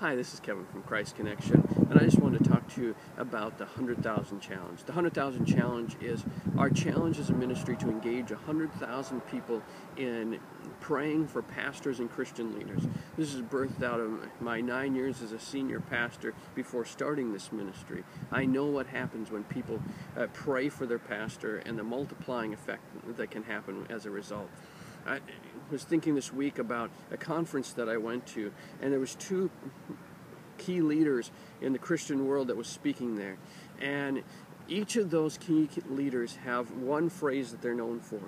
Hi, this is Kevin from Christ Connection, and I just wanted to talk to you about the 100,000 Challenge. The 100,000 Challenge is our challenge as a ministry to engage 100,000 people in praying for pastors and Christian leaders. This is birthed out of my 9 years as a senior pastor before starting this ministry. I know what happens when people pray for their pastor and the multiplying effect that can happen as a result. I was thinking this week about a conference that I went to, and there was two key leaders in the Christian world that was speaking there. And each of those key leaders have one phrase that they're known for.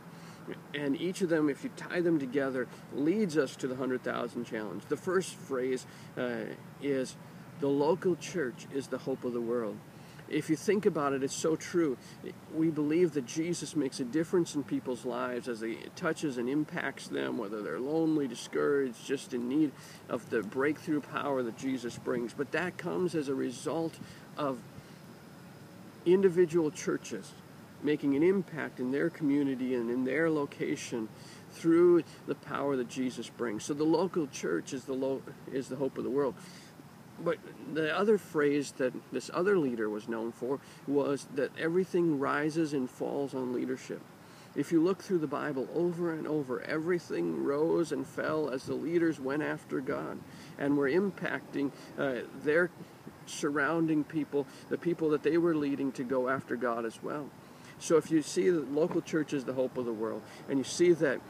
And each of them, if you tie them together, leads us to the 100,000 Challenge. The first phrase is, "The local church is the hope of the world." If you think about it, it's so true. We believe that Jesus makes a difference in people's lives as He touches and impacts them, whether they're lonely, discouraged, just in need of the breakthrough power that Jesus brings. But that comes as a result of individual churches making an impact in their community and in their location through the power that Jesus brings. So the local church is the hope of the world. But the other phrase that this other leader was known for was that everything rises and falls on leadership. If you look through the Bible over and over, everything rose and fell as the leaders went after God and were impacting their surrounding people, the people that they were leading to go after God as well. So if you see that local church is the hope of the world, and you see that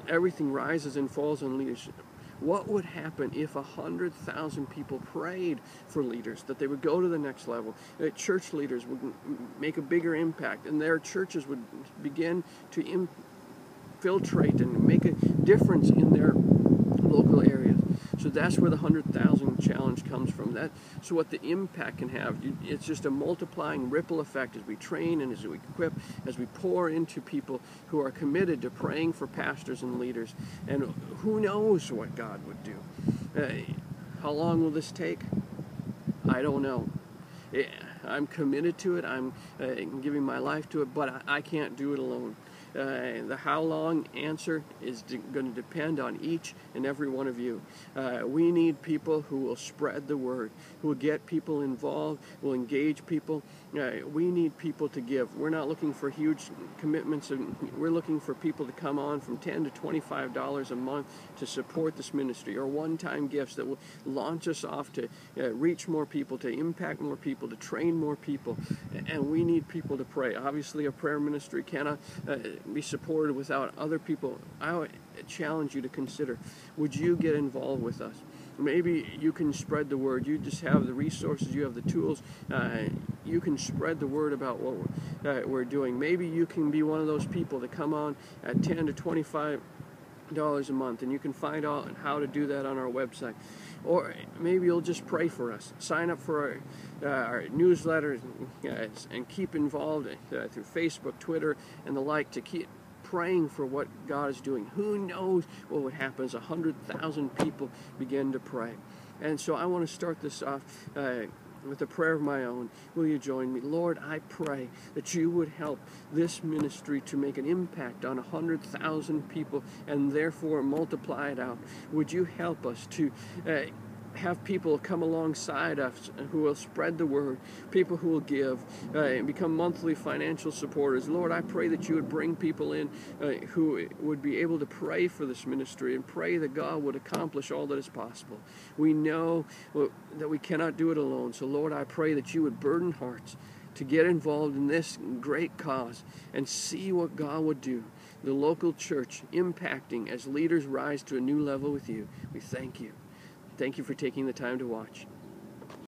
everything rises and falls on leadership, what would happen if 100,000 people prayed for leaders, that they would go to the next level, that church leaders would make a bigger impact, and their churches would begin to infiltrate and make a difference in their local areas? So that's where the 100,000 Challenge comes from. So what the impact can have, it's just a multiplying ripple effect as we train and as we equip, as we pour into people who are committed to praying for pastors and leaders. And who knows what God would do. How long will this take? I don't know. I'm committed to it. I'm giving my life to it, but I can't do it alone. The how long answer is going to depend on each and every one of you. We need people who will spread the word, who will get people involved, will engage people. We need people to give. We're not looking for huge commitments. We're looking for people to come on from $10 to $25 a month to support this ministry, or one-time gifts that will launch us off to reach more people, to impact more people, to train more people. And we need people to pray. Obviously, a prayer ministry cannot be supported without other people. I would challenge you to consider, would you get involved with us? Maybe you can spread the word. You just have the resources, you have the tools. You can spread the word about what we're doing. Maybe you can be one of those people that come on at $10 to $25 a month, and you can find out how to do that on our website. Or maybe you'll just pray for us. Sign up for our newsletters and keep involved through Facebook, Twitter, and the like, to keep praying for what God is doing. Who knows what would happen as 100,000 people begin to pray. And so I want to start this off with a prayer of my own. Will you join me? Lord, I pray that you would help this ministry to make an impact on 100,000 people and therefore multiply it out. Would you help us to have people come alongside us who will spread the word, people who will give, and become monthly financial supporters. Lord, I pray that you would bring people in who would be able to pray for this ministry and pray that God would accomplish all that is possible. We know that we cannot do it alone. So Lord, I pray that you would burden hearts to get involved in this great cause and see what God would do. The local church impacting as leaders rise to a new level with you. We thank you. Thank you for taking the time to watch.